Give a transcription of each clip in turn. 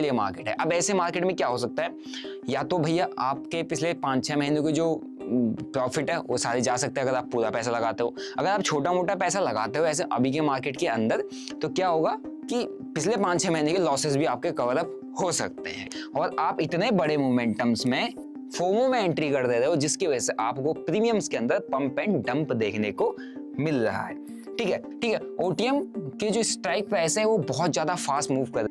लिए मार्केट है। अब ऐसे मार्केट में क्या हो सकता है, या तो भैया आपके पिछले 5-6 महीनों की जो प्रॉफिट है वो सारी जा सकते हैं अगर आप पूरा पैसा लगाते हो। अगर आप छोटा मोटा पैसा लगाते हो ऐसे अभी के मार्केट के अंदर, तो क्या होगा कि पिछले 5-6 महीने के लॉसेस भी आपके कवर अप हो सकते हैं, और आप इतने बड़े मोमेंटम्स में फोमो में एंट्री कर दे रहे हो जिसकी वजह से आपको प्रीमियम्स के अंदर पंप एंड डंप देखने को मिल रहा है। ठीक है, ठीक है। ओटीएम के जो स्ट्राइक प्राइस है वो बहुत ज्यादा फास्ट मूव कर,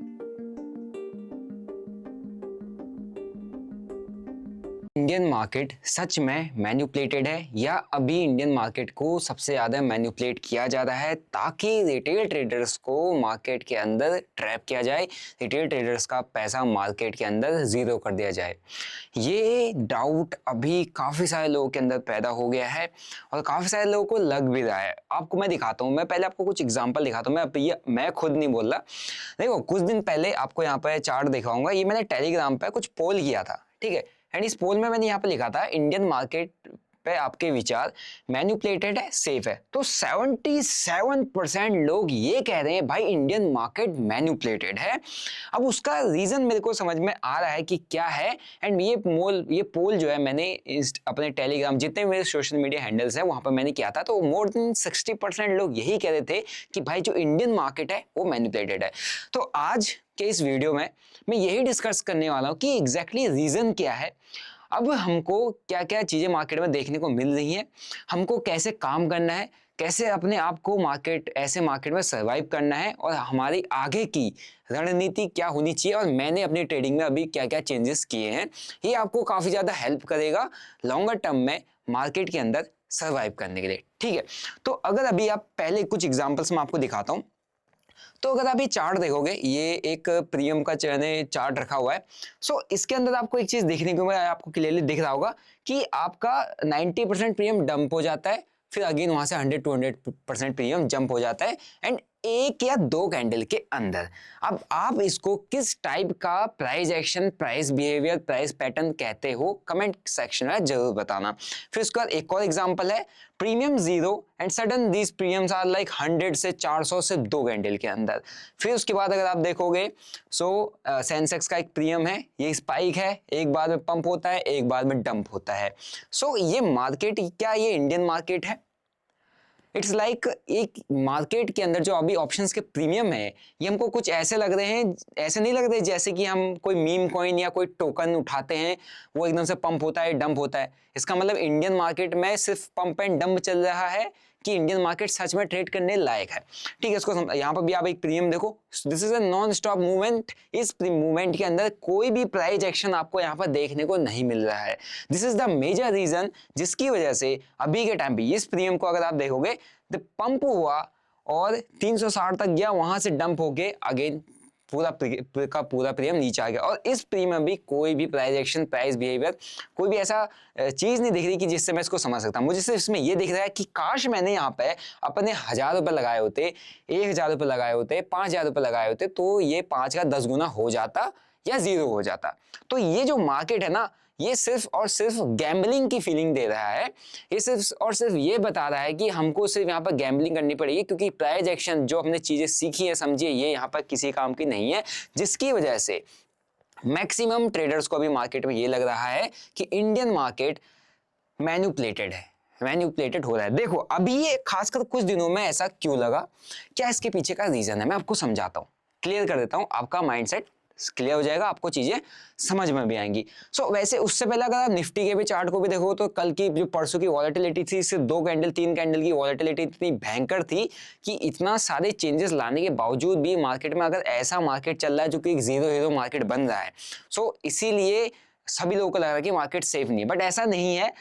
इंडियन मार्केट सच में मैन्युपुलेटेड है या अभी इंडियन मार्केट को सबसे ज्यादा मैन्युपुलेट किया जा रहा है ताकि रिटेल ट्रेडर्स को मार्केट के अंदर ट्रैप किया जाए, रिटेल ट्रेडर्स का पैसा मार्केट के अंदर जीरो कर दिया जाए। ये डाउट अभी काफी सारे लोगों के अंदर पैदा हो गया है और काफी सारे लोगों को लग भी रहा है। आपको मैं दिखाता हूँ, मैं पहले आपको कुछ एग्जांपल दिखाता हूँ। मैं खुद नहीं बोल रहा, देखो कुछ दिन पहले आपको यहाँ पे चार्ट दिखाऊंगा, ये मैंने टेलीग्राम पे कुछ पोल किया था, ठीक है। एंड इस पोल में मैंने यहाँ पे लिखा था इंडियन मार्केट पे आपके विचार मैन्युपुलेटेड है, सेफ है। तो 77% लोग ये कह रहे हैं भाई इंडियन मार्केट मैन्युपुलेटेड है। अब उसका रीजन मेरे को समझ में आ रहा है कि क्या है। एंड ये पोल जो है मैंने अपने टेलीग्राम जितने मेरे सोशल मीडिया हैंडल्स है वहां पर मैंने किया था, तो मोर देन 60% लोग यही कह रहे थे कि भाई जो इंडियन मार्केट है वो मैन्युपुलेटेड है। तो आज के इस वीडियो में मैं यही डिस्कस करने वाला हूं कि एग्जैक्टली रीजन क्या है, अब हमको क्या क्या चीजें मार्केट में देखने को मिल रही हैं, हमको कैसे काम करना है, कैसे अपने आप को ऐसे मार्केट में सरवाइव करना है, और हमारी आगे की रणनीति क्या होनी चाहिए, और मैंने अपनी ट्रेडिंग में अभी क्या क्या चेंजेस किए हैं। ये आपको काफी ज्यादा हेल्प करेगा लॉन्गर टर्म में मार्केट के अंदर सरवाइव करने के लिए। ठीक है, तो अगर अभी आप पहले कुछ एग्जाम्पल्स मैं आपको दिखाता हूं, तो अगर आप ये चार्ट देखोगे, ये एक प्रीमियम का चार्ट रखा हुआ है। सो इसके अंदर आपको एक चीज देखने को आपको क्लियरली दिख रहा होगा कि आपका 90% प्रीमियम डंप हो जाता है, फिर अगेन वहां से 100-200% प्रीमियम जंप हो जाता है, एंड एक या दो कैंडल के अंदर। अब आप इसको किस टाइप का price action, price behaviour, price pattern कहते हो, कमेंट सेक्शन में जरूर बताना। फिर उसके बाद एक और एग्जांपल है premium 0 and sudden these premiums are like 100 से 400 से दो कैंडल के अंदर। फिर उसके बाद अगर आप देखोगे सेंसेक्स का एक प्रीमियम है, ये स्पाइक है, एक बार में पंप होता है, एक बार में डंप होता है। ये मार्केट, क्या ये इंडियन मार्केट है? इट्स लाइक एक मार्केट के अंदर जो अभी ऑप्शंस के प्रीमियम है, ये हमको कुछ ऐसे लग रहे हैं, ऐसे नहीं लग रहे जैसे कि हम कोई मीम कॉइन या कोई टोकन उठाते हैं वो एकदम से पंप होता है, डंप होता है। इसका मतलब इंडियन मार्केट में सिर्फ पंप एंड डंप चल रहा है कि इंडियन मार्केट सच में ट्रेड करने लायक है। ठीक है, इसको यहाँ पर भी आप एक प्रीमियम देखो, this is a non stop movement. इस मूवमेंट के अंदर कोई भी प्राइस एक्शन आपको यहाँ पर देखने को नहीं मिल रहा है। This is the major reason जिसकी वजह से अभी के टाइम पे इस प्रीमियम को अगर आप देखोगे, द पंप हुआ और 360 तक गया, वहां से डंप होके अगेन पूरा का पूरा प्रीमियम नीचे आ गया, और इस प्रीमियम में भी कोई भी प्राइस एक्शन, प्राइस बिहेवियर, कोई भी ऐसा चीज नहीं दिख रही कि जिससे मैं इसको समझ सकता हूं। मुझे सिर्फ इसमें ये दिख रहा है कि काश मैंने यहाँ पे अपने 1000 रुपए लगाए होते, 1000 रुपए लगाए होते, 5000 रुपए लगाए होते, तो ये 5 का 10 गुना हो जाता या जीरो हो जाता। तो ये जो मार्केट है ना, ये सिर्फ और सिर्फ गैम्बलिंग की फीलिंग दे रहा है। ये सिर्फ और सिर्फ ये बता रहा है कि हमको सिर्फ यहाँ पर गैम्बलिंग करनी पड़ेगी, क्योंकि प्राइस एक्शन जो हमने चीजें सीखी है, समझिए, ये यहाँ पर किसी काम की नहीं है, जिसकी वजह से मैक्सिमम ट्रेडर्स को अभी मार्केट में ये लग रहा है कि इंडियन मार्केट मैन्युपुलेटेड है, मैन्युपुलेटेड हो रहा है। देखो अभी ये खासकर कुछ दिनों में ऐसा क्यों लगा, क्या इसके पीछे का रीजन है, मैं आपको समझाता हूँ, क्लियर कर देता हूँ, आपका माइंडसेट क्लियर हो जाएगा, आपको चीजें समझ में भी आएंगी। वैसे उससे पहले अगर आप निफ्टी के भी चार्ट को भी देखो, तो कल की जो परसों की वॉलेटिलिटी थी, सिर्फ 2 कैंडल 3 कैंडल की वॉलेटिलिटी इतनी भयंकर थी कि इतना सारे चेंजेस लाने के बावजूद भी मार्केट में अगर ऐसा मार्केट चल रहा है जो कि एक जीरो हीरो मार्केट बन रहा है, इसीलिए सभी लोगों को लग रहा है कि मार्केट सेफ नहीं है, बट ऐसा नहीं है।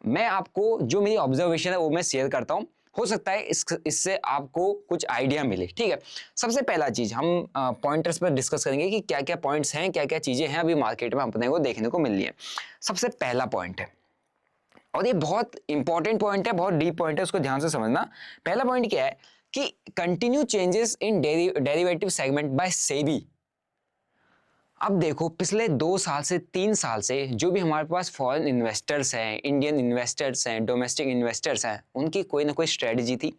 मैं आपको जो मेरी ऑब्जर्वेशन है वो मैं शेयर करता हूं, हो सकता है इससे आपको कुछ आइडिया मिले। ठीक है, सबसे पहला चीज हम पॉइंटर्स पर डिस्कस करेंगे कि क्या क्या पॉइंट्स हैं, क्या क्या चीजें हैं अभी मार्केट में अपने को देखने को मिल रही है। सबसे पहला पॉइंट है, और ये बहुत इंपॉर्टेंट पॉइंट है, बहुत डीप पॉइंट है, उसको ध्यान से समझना। पहला पॉइंट क्या है कि continue changes in derivative segment by SEBI अब देखो पिछले 2 साल से 3 साल से जो भी हमारे पास फॉरेन इन्वेस्टर्स हैं, इंडियन इन्वेस्टर्स हैं, डोमेस्टिक इन्वेस्टर्स हैं, उनकी कोई ना कोई स्ट्रेटजी थी।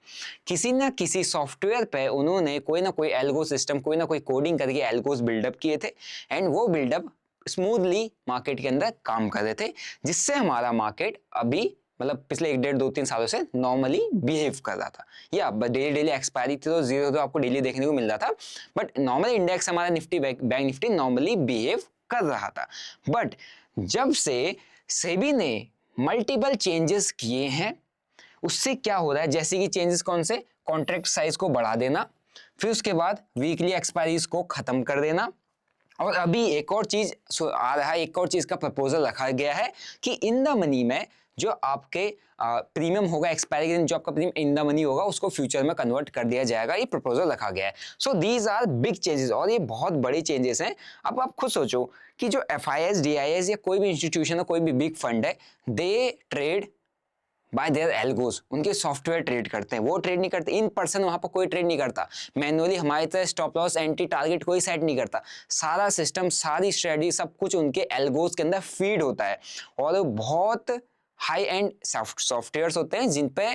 किसी ना किसी सॉफ्टवेयर पे उन्होंने कोई ना कोई एल्गो सिस्टम, कोई ना कोई कोडिंग करके एल्गोस बिल्डअप किए थे एंड वो बिल्डअप स्मूथली मार्केट के अंदर काम कर रहे थे, जिससे हमारा मार्केट अभी मतलब पिछले 1 1.5 2 3 सालों से नॉर्मली बिहेव कर रहा था। या डेली डेली एक्सपायरी थी तो जीरो तो आपको डेली देखने को मिल रहा था, बट नॉर्मल इंडेक्स हमारा Nifty bank Nifty normally behave कर रहा था। बट जब से सेबी ने मल्टीपल चेंजेस किए हैं, उससे क्या हो रहा है, जैसे कि चेंजेस कौन से, कॉन्ट्रैक्ट साइज को बढ़ा देना, फिर उसके बाद वीकली एक्सपायरीज को खत्म कर देना, और अभी एक और चीज आ रहा है, एक और चीज का प्रपोजल रखा गया है कि इन द मनी में जो आपके प्रीमियम होगा, एक्सपायरी के दिन जो आपका प्रीमियम इन द मनी होगा उसको फ्यूचर में कन्वर्ट कर दिया जाएगा। ये प्रपोजल रखा गया है। So these are big changes और ये बहुत बड़े चेंजेस हैं। अब आप खुद सोचो कि जो FIS, DIS या कोई भी इंस्टीट्यूशन है, कोई भी बिग फंड है, दे ट्रेड बाय देयर एल्गोस, उनके सॉफ्टवेयर ट्रेड करते हैं, वो ट्रेड नहीं करते इन पर्सन, वहां पर कोई ट्रेड नहीं करता मैनुअली, हमारी तरह स्टॉप लॉस एंटी टारगेट कोई सेट नहीं करता। सारा सिस्टम, सारी स्ट्रेटजी, सब कुछ उनके एल्गोस के अंदर फीड होता है और बहुत हाई एंड सॉफ्टवेयर्स होते हैं जिन पे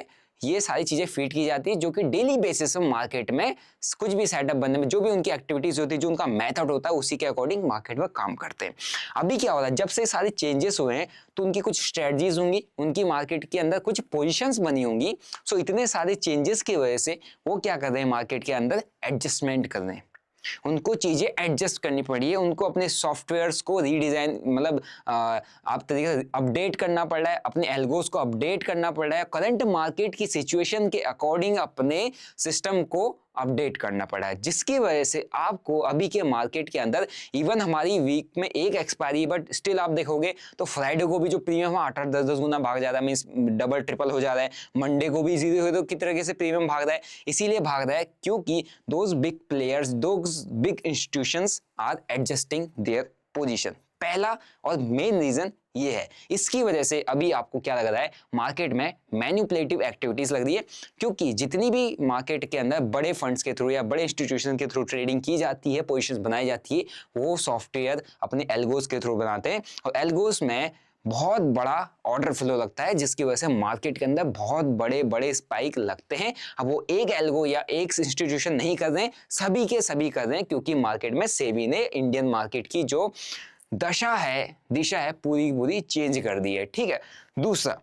ये सारी चीजें फीड की जाती है, जो कि डेली बेसिस में मार्केट में कुछ भी सेटअप बनने में, जो भी उनकी एक्टिविटीज होती है, जो उनका मेथड होता है, उसी के अकॉर्डिंग मार्केट में काम करते हैं। अभी क्या हो रहा है, जब से सारे चेंजेस हुए हैं तो उनकी कुछ स्ट्रेटजीज होंगी, उनकी मार्केट के अंदर कुछ पोजीशंस बनी होंगी। सो इतने सारे चेंजेस की वजह से वो क्या कर रहे हैं, मार्केट के अंदर एडजस्टमेंट कर रहे हैं, उनको चीजें एडजस्ट करनी पड़ी है, उनको अपने सॉफ्टवेयर्स को रीडिजाइन मतलब आप तरीके से अपडेट करना पड़ रहा है, अपने एल्गोस को अपडेट करना पड़ रहा है, करंट मार्केट की सिचुएशन के अकॉर्डिंग अपने सिस्टम को अपडेट करना पड़ा है, जिसकी वजह से आपको अभी के मार्केट के अंदर इवन हमारी वीक में एक एक्सपायरी, बट स्टिल आप देखोगे तो फ्राइडे को भी जो प्रीमियम 8-8 10-10 गुना भाग जा रहा है, मींस डबल ट्रिपल हो जा रहा है, मंडे को भी इसी तो की तरीके से प्रीमियम भाग रहा है। इसीलिए भाग रहा है क्योंकि those big players, those big institutions are adjusting their position. पहला और मेन रीजन ये है। इसकी वजह से अभी आपको क्या लग रहा है, मार्केट में मैनिपुलेटिव एक्टिविटीज लग रही है, क्योंकि जितनी भी मार्केट के अंदर बड़े फंड्स के थ्रू या बड़े इंस्टीट्यूशन के थ्रू ट्रेडिंग की जाती है, पोजीशंस बनाई जाती है, वो सॉफ्टवेयर अपने एल्गोस के थ्रू बनाते हैं और एल्गोस में बहुत बड़ा ऑर्डर फ्लो लगता है, जिसकी वजह से मार्केट के अंदर बहुत बड़े बड़े स्पाइक लगते हैं। अब वो एक एल्गो या एक इंस्टीट्यूशन नहीं कर रहे हैं, सभी के सभी कर रहे हैं, क्योंकि मार्केट में सेबी ने इंडियन मार्केट की जो दिशा है पूरी चेंज कर दी है। ठीक है। दूसरा,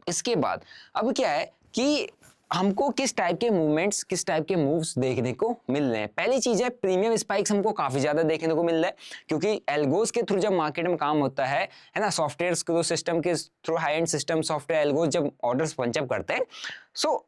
इसके बाद अब क्या है कि हमको किस टाइप के मूवमेंट्स, किस टाइप के मूव्स देखने को मिल रहे हैं। पहली चीज है, प्रीमियम स्पाइक्स हमको काफी ज्यादा देखने को मिल रहा है, क्योंकि एल्गोस के थ्रू जब मार्केट में काम होता है ना, सॉफ्टवेयर के सिस्टम के through, high end system software algos जब ऑर्डर्स पंचअप करते हैं, सो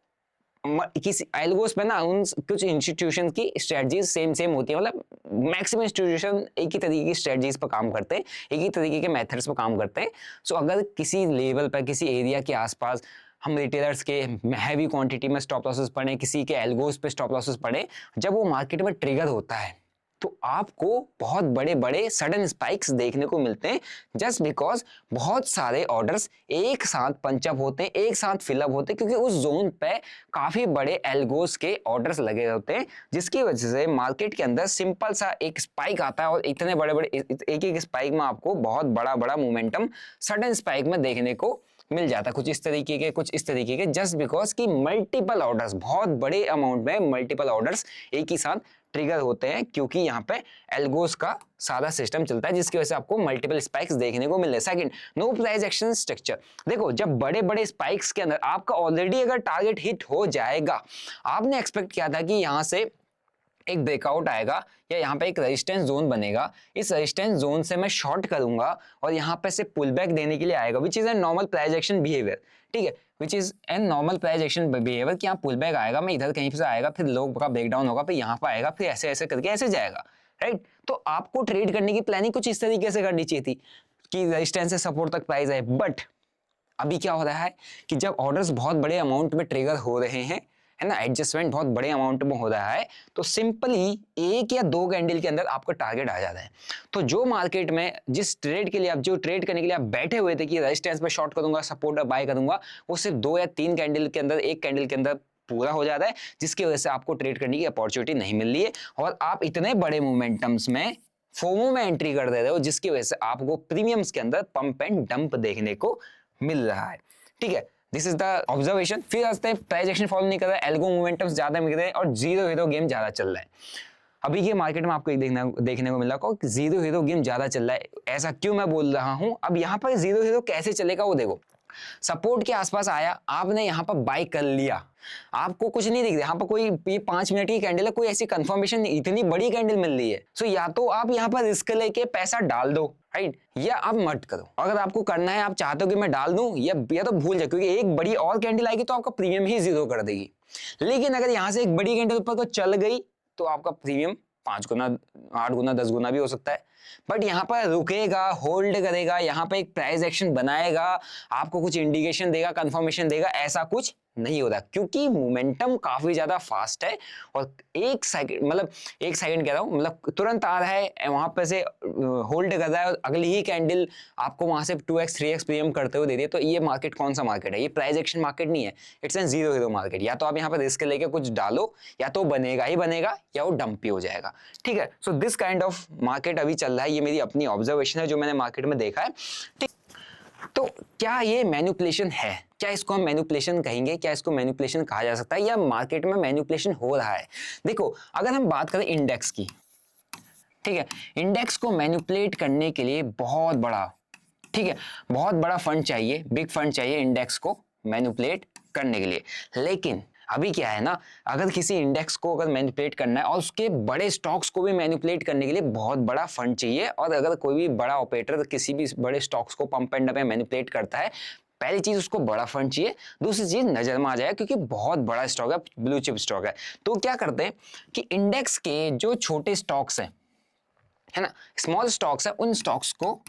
किसी एल्गोस पे ना उन कुछ इंस्टीट्यूशन की स्ट्रेटजीज सेम होती है, मतलब मैक्सिमम इंस्टीट्यूशन एक ही तरीके की स्ट्रेटजीज पर काम करते हैं, एक ही तरीके के मेथड्स पर काम करते हैं। सो अगर किसी लेवल पर, किसी एरिया के आसपास हम रिटेलर्स के हैवी क्वांटिटी में स्टॉप लॉसेस पड़े, किसी के एल्गोस पे स्टॉप लॉसेस पड़े, जब वो मार्केट में ट्रिगर होता है तो आपको बहुत बड़े बड़े सडन स्पाइक्स देखने को मिलते हैं, जस्ट बिकॉज बहुत सारे ऑर्डर्स एक साथ पंचअप होते हैं, एक साथ फिलअप होते हैं, क्योंकि उस जोन पे काफी बड़े एल्गोस के ऑर्डर्स लगे होते हैं, जिसकी वजह से मार्केट के अंदर सिंपल सा एक स्पाइक आता है और इतने बड़े बड़े एक स्पाइक में आपको बहुत बड़ा बड़ा मोमेंटम सडन स्पाइक में देखने को मिल जाता है, कुछ इस तरीके के, कुछ इस तरीके के, जस्ट बिकॉज कि मल्टीपल ऑर्डर्स, बहुत बड़े अमाउंट में मल्टीपल ऑर्डर्स एक ही साथ ट्रिगर होते हैं, क्योंकि यहाँ पे एल्गोस का सारा सिस्टम चलता है, जिसकी वजह से आपको मल्टीपल स्पाइक्स देखने को मिल रहे हैं। Second, no price action structure. देखो, जब बड़े बड़े स्पाइक्स के अंदर आपका ऑलरेडी अगर टारगेट हिट हो जाएगा, आपने एक्सपेक्ट किया था कि यहाँ से एक ब्रेकआउट आएगा या यहाँ पे एक रेजिस्टेंस जोन बनेगा, इस रेजिस्टेंस जोन से मैं शॉर्ट करूंगा और यहाँ पे से पुल बैक देने के लिए आएगा, which is a normal price action behaviour. ठीक है, which is an normal price action behaviour कि यहाँ पुल बैक आएगा, मैं इधर कहीं से आएगा, फिर लो का ब्रेकडाउन होगा, फिर यहाँ पे आएगा, फिर ऐसे ऐसे करके ऐसे जाएगा, राइट। तो आपको ट्रेड करने की प्लानिंग कुछ इस तरीके से करनी चाहिए थी कि रेजिस्टेंस से सपोर्ट तक प्राइस आए। बट अभी क्या हो रहा है कि जब ऑर्डर्स बहुत बड़े अमाउंट में ट्रिगर हो रहे हैं, है ना, एडजस्टमेंट बहुत बड़े अमाउंट में हो रहा है, तो सिंपली एक या दो कैंडल के अंदर आपका टारगेट आ जाता है। तो जो मार्केट में जिस ट्रेड के लिए आप, जो ट्रेड करने के लिए आप बैठे हुए थे कि रेजिस्टेंस पे शॉर्ट करूंगा, सपोर्ट बाय करूंगा, वो सिर्फ 2 या 3 कैंडल के अंदर, एक कैंडल के अंदर पूरा हो जाता है, जिसकी वजह से आपको ट्रेड करने की अपॉर्चुनिटी नहीं मिल रही है और आप इतने बड़े मोमेंटम्स में फोमो में एंट्री कर दे रहे हो, जिसकी वजह से आपको प्रीमियम्स के अंदर पंप एंड डंप देखने को मिल रहा है। ठीक है, दिस इज द ऑब्जर्वेशन। फिर आते हैं प्राइस एक्शन फॉलो नहीं कर रहा है, एल्गो मोमेंटम्स ज्यादा मिल रहे हैं और जीरो हीरो गेम ज्यादा चल रहा है। अभी के मार्केट में आपको एक देखने को मिला कि जीरो हीरो गेम ज्यादा चल रहा है। ऐसा क्यों मैं बोल रहा हूं? अब यहाँ पर जीरो हीरो कैसे चलेगा वो देखो। सपोर्ट के आसपास आया, आपने यहाँ पर बाय कर लिया, आपको कुछ नहीं दिख रहा, यहाँ पर कोई ये 5 मिनट की कैंडल है, कोई ऐसी कंफर्मेशन नहीं, इतनी बड़ी कैंडल मिल रही है। सो या तो आप यहाँ पर रिस्क लेके पैसा डाल दो, राइट, या आप मत करो। अगर आपको करना है, आप चाहते हो कि मैं डाल दूं, या तो भूल जाए, क्योंकि एक बड़ी और कैंडल आएगी तो आपका प्रीमियम ही जीरो कर देगी। लेकिन अगर यहां से एक बड़ी कैंडल ऊपर को चल गई तो आपका प्रीमियम 5 गुना, 8 गुना, 10 गुना भी हो सकता है। बट यहाँ पर रुकेगा, होल्ड करेगा, यहाँ पे एक प्राइस एक्शन बनाएगा, आपको कुछ इंडिकेशन देगा, कंफर्मेशन देगा, ऐसा कुछ नहीं होता, क्योंकि मोमेंटम काफी ज्यादा फास्ट है। और एक सेकंड कह रहा हूं, मतलब तुरंत आ रहा है, वहां पे से होल्ड कर रहा है और अगली ही कैंडल आपको वहां से 2x 3x प्रीमियम करते हुए दे रही है। तो ये मार्केट कौन सा मार्केट है? ये प्राइस एक्शन मार्केट नहीं है, it's an zero hero market. या तो आप यहाँ पर रिस्क लेके कुछ डालो, या तो बनेगा ही बनेगा, या वो डंप ही हो जाएगा। ठीक है, so this kind of market अभी चल रहा है। ये मेरी अपनी ऑब्जर्वेशन है जो मैंने मार्केट में देखा है। ठीक, तो क्या ये मैनिपुलेशन है? क्या इसको हम मैनिपुलेशन कहेंगे? क्या इसको मैनिपुलेशन कहा जा सकता है, या मार्केट में मैनिपुलेशन हो रहा है? देखो, अगर हम बात करें इंडेक्स की, ठीक है, इंडेक्स को मैनिपुलेट करने के लिए बहुत बड़ा, ठीक है, बहुत बड़ा फंड चाहिए, बिग फंड चाहिए इंडेक्स को मैनिपुलेट करने के लिए। लेकिन अभी क्या है ना, अगर किसी इंडेक्स को अगर मैनिपुलेट करना है और उसके बड़े स्टॉक्स को भी मैनिपुलेट करने के लिए बहुत बड़ा फंड चाहिए। और अगर कोई भी बड़ा ऑपरेटर किसी भी बड़े स्टॉक्स को पंप एंड डंप में मैनिपुलेट करता है, पहली चीज उसको बड़ा फंड चाहिए, दूसरी चीज नजर में आ जाए क्योंकि बहुत बड़ा स्टॉक है, ब्लू चिप स्टॉक है। तो क्या करते हैं कि इंडेक्स के जो छोटे स्टॉक्स हैं, है ना, स्मॉल स्टॉक्स है, उन स्टॉक्स को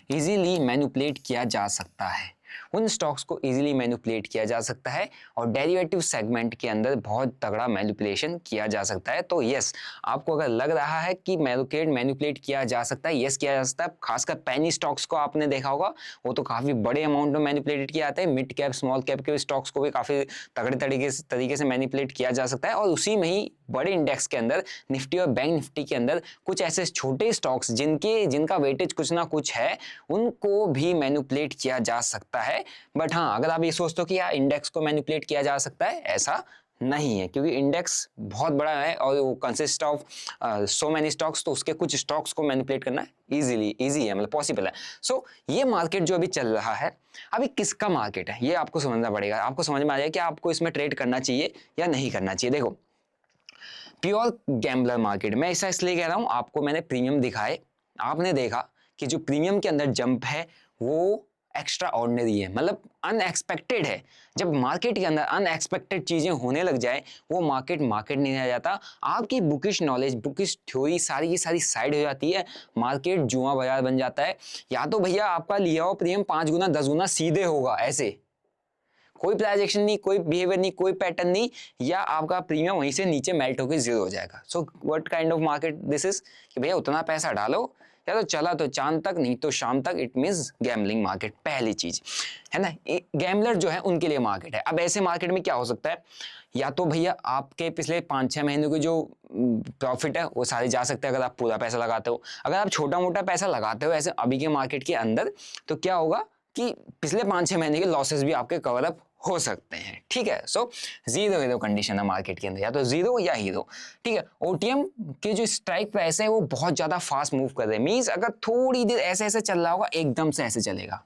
इजीली मैनिपुलेट किया जा सकता है, उन स्टॉक्स को इजीली मैनिपुलेट किया जा सकता है। और डेरिवेटिव सेगमेंट के अंदर बहुत तगड़ा मैनिपुलेशन किया जा सकता है। तो यस, आपको अगर लग रहा है कि मैनिपुलेट किया जा सकता है, यस किया जा सकता है। खासकर पेनी स्टॉक्स को आपने देखा होगा, वो तो काफी बड़े अमाउंट में मैनिपुलेट किया जाता है। मिड कैप, स्मॉल कैप के स्टॉक्स को भी काफी तगड़े तरीके से मैनिपुलेट किया जा सकता है। और उसी में ही बड़े इंडेक्स के अंदर, निफ्टी और बैंक निफ्टी के अंदर, कुछ ऐसे छोटे स्टॉक्स जिनका वेटेज कुछ ना कुछ है, उनको भी मैनिपुलेट किया जा सकता है। बट हाँ, अगर आप ये सोचते हो कि यार इंडेक्स को मैनिपुलेट किया जा सकता है, ऐसा नहीं है, क्योंकि इंडेक्स बहुत बड़ा है और वो consist of so many stocks. तो उसके कुछ स्टॉक्स को मैनिपुलेट करना इजी है, मतलब पॉसिबल है। सो ये मार्केट जो अभी चल रहा है, अभी किसका मार्केट है ये आपको समझना पड़ेगा। आपको समझ में आ जाएगा कि आपको इसमें ट्रेड करना चाहिए या नहीं करना चाहिए। देखो, प्योर गैम्बलर मार्केट, मैं ऐसा इसलिए कह रहा हूं, आपको मैंने प्रीमियम दिखाए, आपने देखा कि जो प्रीमियम के अंदर जंप है वो एक्स्ट्रा ऑर्डिनरी है, मतलब अनएक्सपेक्टेड है। जब मार्केट के अंदर अनएक्सपेक्टेड चीजें होने लग जाए, वो मार्केट नहीं रह जाता। आपकी बुकिश नॉलेज, बुकिश थ्योरी सारी की सारी साइड हो जाती है, मार्केट जुआ बाजार बन जाता है। या तो भैया आपका लिया हुआ प्रीमियम 5 गुना 10 गुना सीधे होगा, ऐसे कोई प्राइस एक्शन नहीं, कोई बिहेवियर नहीं, कोई पैटर्न नहीं, या आपका प्रीमियम वहीं से नीचे मेल्ट होकर जीरो हो जाएगा। So what kind of market this is, कि भैया उतना पैसा डालो, या तो चला तो चांद तक, नहीं तो शाम तक। इट मींस गैम्बलिंग मार्केट, पहली चीज है ना। गैम्बलर जो है उनके लिए मार्केट है। अब ऐसे मार्केट में क्या हो सकता है, या तो भैया आपके पिछले 5-6 महीने के जो प्रॉफिट है वो सारे जा सकते हैं अगर आप पूरा पैसा लगाते हो। अगर आप छोटा मोटा पैसा लगाते हो ऐसे अभी के मार्केट के अंदर, तो क्या होगा कि पिछले 5-6 महीने के लॉसेस भी आपके कवर अप हो सकते हैं। ठीक है, सो जीरो हीरो कंडीशन है मार्केट के अंदर, या तो जीरो या हीरो। ठीक है, ओटीएम के जो स्ट्राइक प्राइस है वो बहुत ज्यादा फास्ट मूव कर रहे हैं। मींस अगर थोड़ी देर ऐसे ऐसे चल रहा होगा, एकदम से ऐसे चलेगा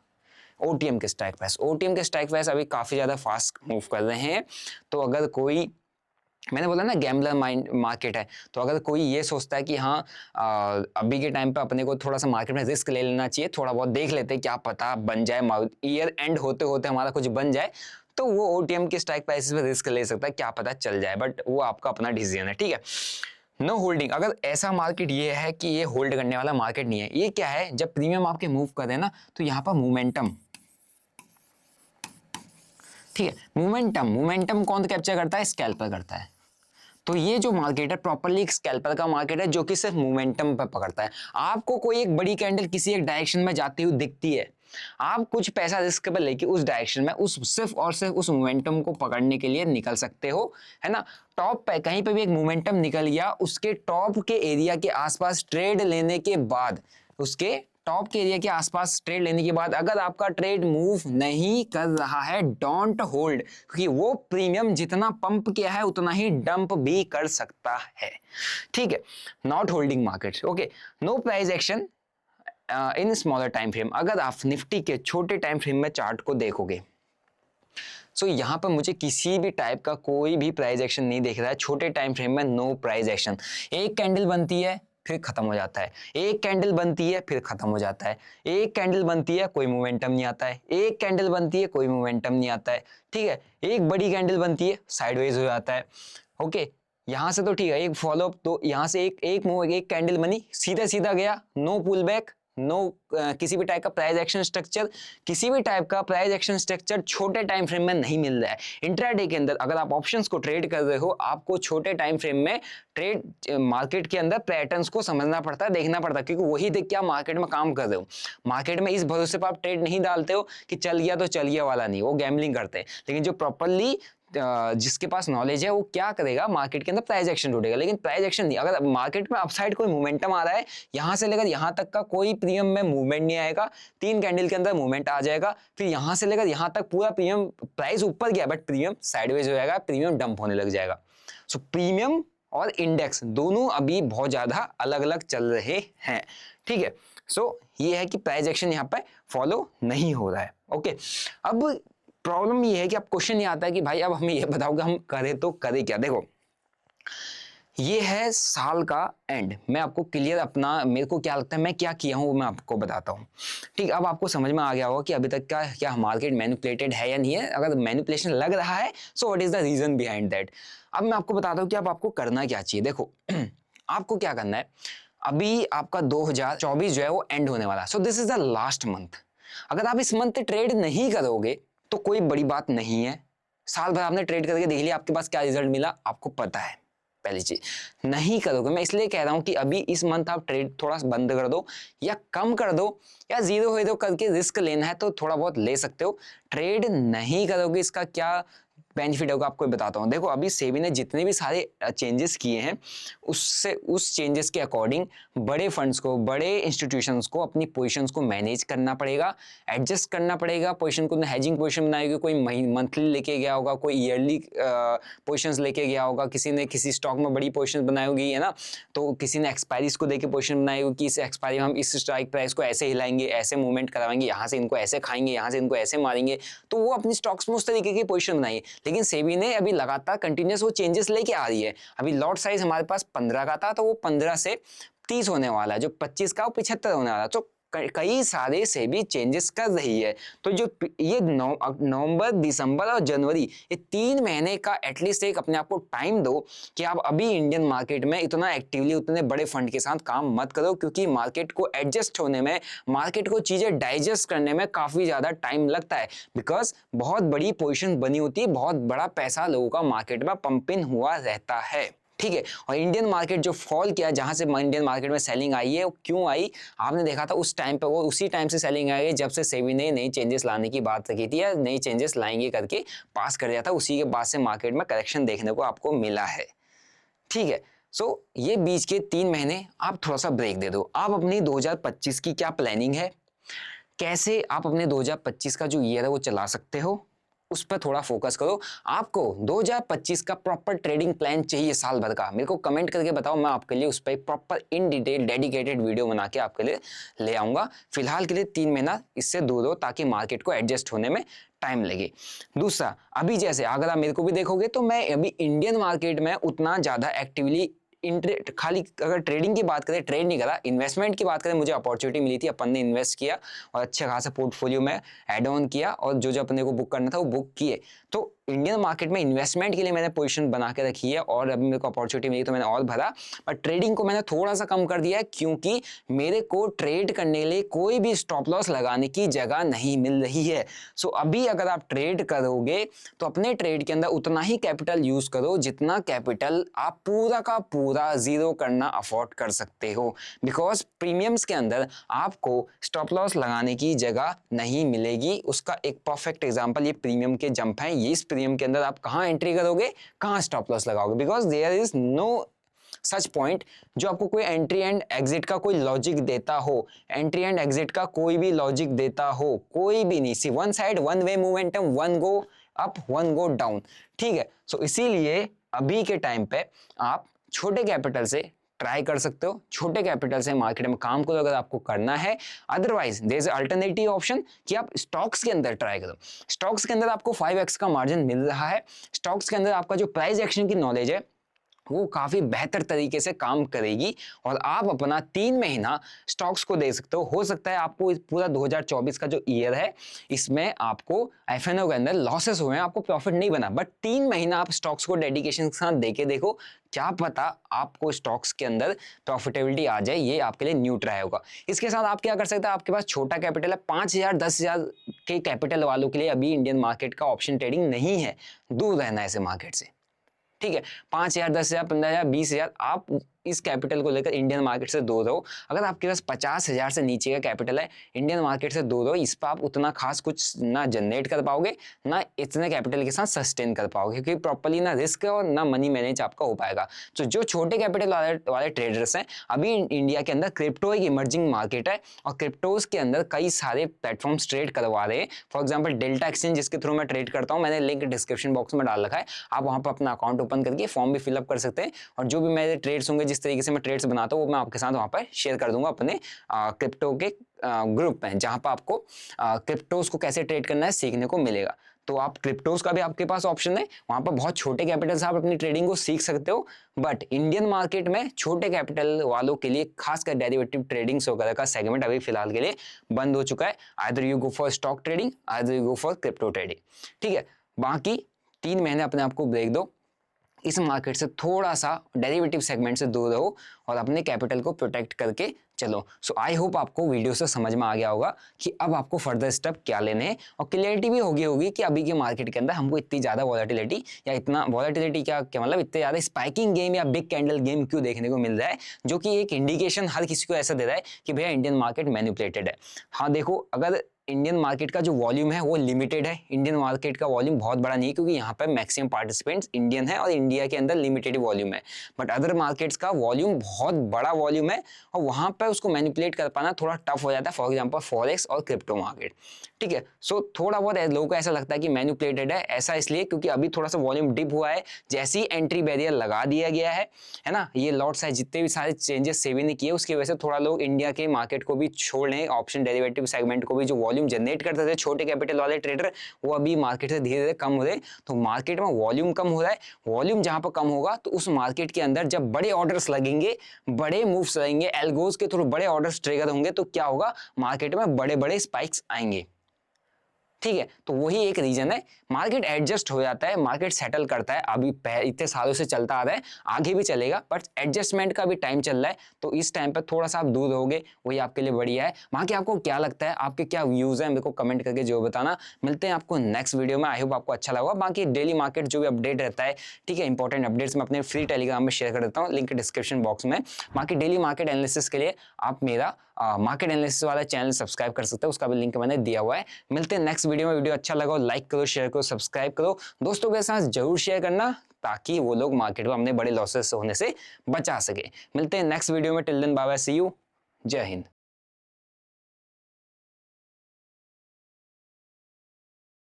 ओटीएम के स्ट्राइक प्राइस अभी काफी ज्यादा फास्ट मूव कर रहे हैं। तो अगर कोई, मैंने बोला ना गैम्बलर मार्केट है, तो अगर कोई ये सोचता है कि हाँ अभी के टाइम पे अपने को थोड़ा सा मार्केट में रिस्क ले लेना चाहिए, थोड़ा बहुत देख लेते हैं, क्या पता बन जाए, ईयर एंड होते होते हमारा कुछ बन जाए, तो वो ओटीएम के स्ट्राइक प्राइसेस पे रिस्क ले सकता है, क्या पता चल जाए। बट वो आपका अपना डिसीजन है। ठीक है, नो होल्डिंग। अगर ऐसा मार्केट ये है कि ये होल्ड करने वाला मार्केट नहीं है, ये क्या है, जब प्रीमियम आपके मूव कर रहे हैं ना, तो यहाँ पर मोमेंटम, ठीक है, मोमेंटम कौन कैप्चर करता है, स्कैल्पर करता है। तो ये जो मार्केट है प्रॉपरली एक स्कैल्पर का मार्केट है जो कि सिर्फ मोमेंटम पर पकड़ता है। आपको कोई एक बड़ी कैंडल किसी एक डायरेक्शन में जाती हुई दिखती है, आप कुछ पैसा रिस्क पर लेके उस डायरेक्शन में उस सिर्फ और सिर्फ उस मोमेंटम को पकड़ने के लिए निकल सकते हो, है ना। टॉप पे कहीं पे भी एक मोमेंटम निकल गया, उसके टॉप के एरिया के आसपास ट्रेड लेने के बाद, उसके टॉप के एरिया के आसपास ट्रेड लेने के बाद अगर आपका ट्रेड मूव नहीं कर रहा है, डोंट होल्ड, क्योंकि वो प्रीमियम जितना पंप किया है उतना ही डंप भी कर सकता है, ठीक है। Not holding market, okay. No price action in smaller time frame. अगर आप निफ्टी के छोटे टाइम फ्रेम में चार्ट को देखोगे, सो यहाँ पर मुझे किसी भी टाइप का कोई भी प्राइस एक्शन नहीं दिख रहा है। छोटे टाइम फ्रेम में नो प्राइस एक्शन। एक कैंडल बनती है फिर खत्म हो जाता है, एक कैंडल बनती है फिर खत्म हो जाता है, एक कैंडल बनती है कोई मोमेंटम नहीं आता है, एक कैंडल बनती है कोई मोमेंटम नहीं आता है, ठीक है। एक बड़ी कैंडल बनती है साइडवेज हो जाता है, ओके। यहां से तो ठीक है, एक फॉलोअप, तो यहां से एक कैंडल बनी, सीधा सीधा गया, नो पुल बैक, नो किसी भी टाइप का प्राइस एक्शन स्ट्रक्चर, किसी भी टाइप का प्राइस एक्शन स्ट्रक्चर छोटे टाइम फ्रेम में नहीं मिल रहा है। इंट्राडे के अंदर अगर आप ऑप्शंस को ट्रेड कर रहे हो, आपको छोटे टाइम फ्रेम में ट्रेड मार्केट के अंदर पैटर्न्स को समझना पड़ता है, देखना पड़ता है, क्योंकि वही देख के आप मार्केट में काम कर रहे हो। मार्केट में इस भरोसे पर आप ट्रेड नहीं डालते हो कि चल गया तो चल गया वाला नहीं, वो गैम्बलिंग करते हैं। लेकिन जो प्रॉपरली जिसके पास नॉलेज है वो क्या करेगा, मार्केट के अंदर प्राइस एक्शन ढूंढेगा। लेकिन प्राइस एक्शन नहीं, अगर मार्केट में अपसाइड कोई मोमेंटम आ रहा है, यहां से लेकर यहां तक का कोई प्रीमियम में मूवमेंट नहीं आएगा, 3 कैंडल के अंदर मूवमेंट आ जाएगा, फिर यहां से लेकर यहां तक पूरा प्रीमियम, प्राइस ऊपर गया बट प्रीमियम साइडवेज हो जाएगा, प्रीमियम डंप होने लग जाएगा। सो प्रीमियम और इंडेक्स दोनों अभी बहुत ज्यादा अलग अलग चल रहे हैं, ठीक है। सो ये है कि प्राइस एक्शन यहाँ पे फॉलो नहीं हो रहा है, ओके। अब प्रॉब्लम ये है कि अब क्वेश्चन ये आता है कि भाई अब हमें ये बताओ कि हम करें तो करें क्या। देखो ये है साल का एंड, मैं आपको क्लियर अपना मेरे को क्या लगता है मैं क्या किया हूं वो मैं आपको बताता हूं, ठीक। अब आपको समझ में आ गया होगा कि अभी तक का क्या मार्केट मैनिपुलेटेड है या नहीं है। अगर मैनिपुलेशन लग रहा है so what is the reason behind that. अब मैं आपको बताता हूं कि अब आपको करना क्या चाहिए। देखो आपको क्या करना है, अभी आपका 2024 जो है वो एंड होने वाला है, so this is the last month. अगर आप इस मंथ ट्रेड नहीं करोगे तो कोई बड़ी बात नहीं है, साल भर आपने ट्रेड करके देख लिया, आपके पास क्या रिजल्ट मिला आपको पता है। पहली चीज नहीं करोगे, मैं इसलिए कह रहा हूं कि अभी इस मंथ आप ट्रेड थोड़ा बंद कर दो या कम कर दो, या जीरो करके रिस्क लेना है तो थोड़ा बहुत ले सकते हो। ट्रेड नहीं करोगे इसका क्या बेनिफिट होगा आपको बताता हूं। देखो अभी सेबी ने जितने भी सारे चेंजेस किए हैं उससे उस चेंजेस के अकॉर्डिंग बड़े फंड्स को, बड़े इंस्टीट्यूशंस को अपनी पोजीशंस को मैनेज करना पड़ेगा, एडजस्ट करना पड़ेगा। पोजीशन को हेजिंग पोजीशन बनाएगी, कोई मंथली लेके गया होगा, कोई ईयरली पोजीशंस लेके गया होगा, किसी ने किसी स्टॉक में बड़ी पोजीशन बनाई होगी, है ना। तो किसी ने एक्सपायरीज को देके पोजीशन बनाई होगी कि इस एक्सपायरी में हम इस स्ट्राइक प्राइस को ऐसे हिलाएंगे, ऐसे मूवमेंट कराएंगे, यहाँ से इनको ऐसे खाएंगे, यहाँ से इनको ऐसे मारेंगे, तो वो अपनी स्टॉक्स में उस तरीके की पोजीशन बनाई। लेकिन सेबी ने अभी लगातार कंटिन्यूस वो चेंजेस लेके आ रही है। अभी लॉट साइज हमारे पास 15 का था तो वो 15 से 30 होने वाला है, जो 25 का वो 75 होने वाला है। तो कई सारे सेबी चेंजेस कर रही है। तो जो ये नवंबर, दिसंबर और जनवरी, ये 3 महीने का एटलीस्ट एक अपने आप को टाइम दो कि आप अभी इंडियन मार्केट में इतना एक्टिवली उतने बड़े फंड के साथ काम मत करो, क्योंकि मार्केट को एडजस्ट होने में, मार्केट को चीजें डाइजेस्ट करने में काफी ज्यादा टाइम लगता है। बिकॉज बहुत बड़ी पोजीशन बनी होती है, बहुत बड़ा पैसा लोगों का मार्केट में पंप इन हुआ रहता है, ठीक है। और इंडियन मार्केट जो फॉल किया, जहां से इंडियन मार्केट में सेलिंग आई है, वो क्यों आई आपने देखा था उस टाइम पे, वो उसी टाइम से सेलिंग आई है जब से सेबी ने नई चेंजेस लाने की बात रखी थी, या नई चेंजेस लाएंगे करके पास कर दिया था। उसी के बाद से मार्केट में करेक्शन देखने को आपको मिला है, ठीक है। सो ये बीच के 3 महीने आप थोड़ा सा ब्रेक दे दो। आप अपनी 2025 की क्या प्लानिंग है, कैसे आप अपने 2025 का जो ईयर है वो चला सकते हो, उस पर थोड़ा फोकस करो। आपको 2025 का प्रॉपर ट्रेडिंग प्लान चाहिए साल भर का, मेरे को कमेंट करके बताओ, मैं आपके लिए उस पर proper in detail dedicated video बना के आपके लिए ले आऊंगा। फिलहाल के लिए 3 महीना इससे दूर हो ताकि मार्केट को एडजस्ट होने में टाइम लगे। दूसरा, अभी जैसे अगर आप मेरे को भी देखोगे तो मैं अभी इंडियन मार्केट में उतना ज्यादा एक्टिवली खाली अगर ट्रेडिंग की बात करें, ट्रेड नहीं करा, इन्वेस्टमेंट की बात करें, मुझे अपॉर्चुनिटी मिली थी, अपन ने इन्वेस्ट किया और अच्छे खासा पोर्टफोलियो में ऐड ऑन किया, और जो जो अपने को बुक करना था वो बुक किए। तो इंडियन मार्केट में इन्वेस्टमेंट के लिए मैंने पोजीशन बना के रखी है और अभी मेरे को अपॉर्चुनिटी मिली तो मैंने और भरा, पर ट्रेडिंग को मैंने थोड़ा सा कम कर दिया है क्योंकि मेरे को ट्रेड करने के लिए कोई भी स्टॉप लॉस लगाने की जगह नहीं मिल रही है। सो अभी अगर आप ट्रेड करोगे तो अपने ट्रेड के अंदर उतना ही कैपिटल यूज करो जितना कैपिटल आप पूरा का पूरा जीरो करना अफोर्ड कर सकते हो, बिकॉज प्रीमियम्स के अंदर आपको स्टॉप लॉस लगाने की जगह नहीं मिलेगी। उसका एक परफेक्ट एग्जांपल ये प्रीमियम के जंप है। ये इस प्रीमियम के अंदर आप कहां एंट्री करोगे, कहां स्टॉप लॉस लगाओगे, because there is no such point जो आपको कोई एंट्री एंड एग्जिट का कोई लॉजिक देता हो, एंट्री एंड एग्जिट का कोई भी लॉजिक देता हो, कोई भी नहीं। See one side one way momentum, one go up one go down, ठीक है। सो इसीलिए अभी के टाइम पे आप छोटे कैपिटल से ट्राई कर सकते हो, छोटे कैपिटल से मार्केट में काम करो अगर आपको करना है। Otherwise there is alternative option कि आप स्टॉक्स के अंदर ट्राई करो। स्टॉक्स के अंदर आपको 5x का मार्जिन मिल रहा है। स्टॉक्स के अंदर आपका जो प्राइस एक्शन की नॉलेज है वो काफी बेहतर तरीके से काम करेगी और आप अपना 3 महीना स्टॉक्स को दे सकते हो सकता है आपको इस पूरा 2024 का जो ईयर है इसमें आपको एफएनओ के अंदर लॉसेस हुए हैं, आपको प्रॉफिट नहीं बना, बट 3 महीना आप स्टॉक्स को डेडिकेशन के साथ देके देखो, क्या पता आपको स्टॉक्स के अंदर प्रॉफिटेबिलिटी आ जाए। ये आपके लिए न्यू ट्राई होगा। इसके साथ आप क्या कर सकते हैं, आपके पास छोटा कैपिटल है, 5,000 10,000 के कैपिटल वालों के लिए अभी इंडियन मार्केट का ऑप्शन ट्रेडिंग नहीं है, दूर रहना है ऐसे मार्केट से, ठीक है। 5,000 10,000 15,000 20,000 आप इस कैपिटल को लेकर इंडियन मार्केट से दूर रहो। अगर आपके पास 50,000 से नीचे का कैपिटल है, इंडियन मार्केट से दूर रहो। इस पर आप उतना खास कुछ ना जनरेट कर पाओगे, ना इतने कैपिटल के साथ सस्टेन कर पाओगे, क्योंकि प्रॉपर्ली ना रिस्क है और ना मनी मैनेज आपका हो पाएगा। तो जो छोटे कैपिटल वाले ट्रेडर्स हैं, अभी इंडिया के अंदर क्रिप्टो एक इमर्जिंग मार्केट है और क्रिप्टोज के अंदर कई सारे प्लेटफॉर्म्स ट्रेड करवा रहे हैं। फॉर एग्जाम्पल डेल्टा एक्सचेंज जिसके थ्रू मैं ट्रेड करता हूँ, मैंने लिंक डिस्क्रिप्शन बॉक्स में डाल रखा है, आप वहां पर अपना अकाउंट ओपन करके फॉर्म भी फिलअप कर सकते हैं और जो भी मेरे ट्रेड्स होंगे, जिस तरीके से मैं ट्रेड्स बनाता हूँ, वो मैं आपके साथ वहां पर शेयर कर दूंगा अपने क्रिप्टो के ग्रुप में, जहां पर आपको क्रिप्टोज को कैसे ट्रेड करना है सीखने को मिलेगा। तो आप क्रिप्टोज का भी आपके पास ऑप्शन है, वहां पर बहुत छोटे कैपिटल से आप अपनी ट्रेडिंग को सीख सकते हो। बट इंडियन मार्केट में छोटे कैपिटल वालों के लिए खासकर डेरिवेटिव ट्रेडिंग वगैरह का सेगमेंट अभी फिलहाल के लिए बंद हो चुका है। Either you go for stock trading, either you go for crypto trading, ठीक है। बाकी 3 महीने अपने आप को ब्रेक दो, इस मार्केट से थोड़ा सा डेरिवेटिव सेगमेंट से दूर रहो और अपने कैपिटल को प्रोटेक्ट करके चलो। सो आई होप आपको वीडियो से समझ में आ गया होगा कि अब आपको फर्दर स्टेप क्या लेने हैं और क्लियरिटी भी होगी कि अभी के मार्केट के अंदर हमको इतनी ज्यादा वॉलेटिलिटी या इतना वॉलेटिलिटी क्या मतलब इतने ज्यादा स्पाइकिंग गेम या बिग कैंडल गेम क्यों देखने को मिल रहा है, जो कि एक इंडिकेशन हर किसी को ऐसा दे रहा है कि भैया इंडियन मार्केट मैनिपुलेटेड है। हाँ देखो, अगर इंडियन मार्केट का जो वॉल्यूम है वो लिमिटेड है, इंडियन मार्केट का वॉल्यूम बहुत बड़ा नहीं है, क्योंकि यहाँ पर मैक्सिमम पार्टिसिपेंट्स इंडियन है और इंडिया के अंदर लिमिटेड वॉल्यूम है। बट अदर मार्केट्स का वॉल्यूम बहुत बड़ा वॉल्यूम है और वहाँ पर उसको मैनिपुलेट कर पाना थोड़ा टफ हो जाता है। फॉर एग्जाम्पल फॉरेक्स और क्रिप्टो मार्केट, ठीक है। सो थोड़ा बहुत लोगों को ऐसा लगता है कि मैनिपुलेटेड है, ऐसा इसलिए क्योंकि अभी थोड़ा सा वॉल्यूम डिप हुआ है, जैसे ही एंट्री बैरियर लगा दिया गया है ना, ये लॉट साइज जितने भी सारे चेंजेस सेबी ने किए उसकी वजह से थोड़ा लोग इंडिया के मार्केट को भी छोड़ रहे हैं, ऑप्शन डेरिवेटिव सेगमेंट को भी। जो वॉल्यूम जनरेट करते थे छोटे कैपिटल वाले ट्रेडर, वो अभी मार्केट से धीरे धीरे कम हो रहे हैं। तो मार्केट में वॉल्यूम कम हो रहा है, वॉल्यूम जहां पर कम होगा तो उस मार्केट के अंदर जब बड़े ऑर्डर्स लगेंगे, बड़े मूव्स लगेंगे, एल्गोज के थ्रू बड़े ऑर्डर्स ट्रिगर होंगे, तो क्या होगा, मार्केट में बड़े बड़े स्पाइक्स आएंगे, ठीक है। तो वही एक रीजन है, मार्केट एडजस्ट हो जाता है, मार्केट सेटल करता है। अभी इतने सालों से चलता आ रहा है, आगे भी चलेगा, बट एडजस्टमेंट का भी टाइम चल रहा है। तो इस टाइम पर थोड़ा सा आप दूर रहोगे, वही आपके लिए बढ़िया है। बाकी आपको क्या लगता है, आपके क्या व्यूज है, मेरे को कमेंट करके जो बताना। मिलते हैं आपको नेक्स्ट वीडियो में, आई होप आपको अच्छा लगा। बाकी डेली मार्केट जो भी अपडेट रहता है, ठीक है, इंपॉर्टेंट अपडेट्स मैं अपने फ्री टेलीग्राम में शेयर कर देता हूँ, लिंक डिस्क्रिप्शन बॉक्स में। बाकी डेली मार्केट एनालिसिस के लिए आप मेरा मार्केट एनालिसिस वाला चैनल सब्सक्राइब कर सकते हो, उसका भी लिंक मैंने दिया हुआ है। मिलते हैं नेक्स्ट वीडियो में। वीडियो अच्छा लगा लाइक करो, शेयर करो, सब्सक्राइब करो, दोस्तों के साथ जरूर शेयर करना ताकि वो लोग मार्केट में अपने बड़े लॉसेस होने से बचा सके। मिलते हैं नेक्स्ट वीडियो में, till then bye bye, see you, जय हिंद।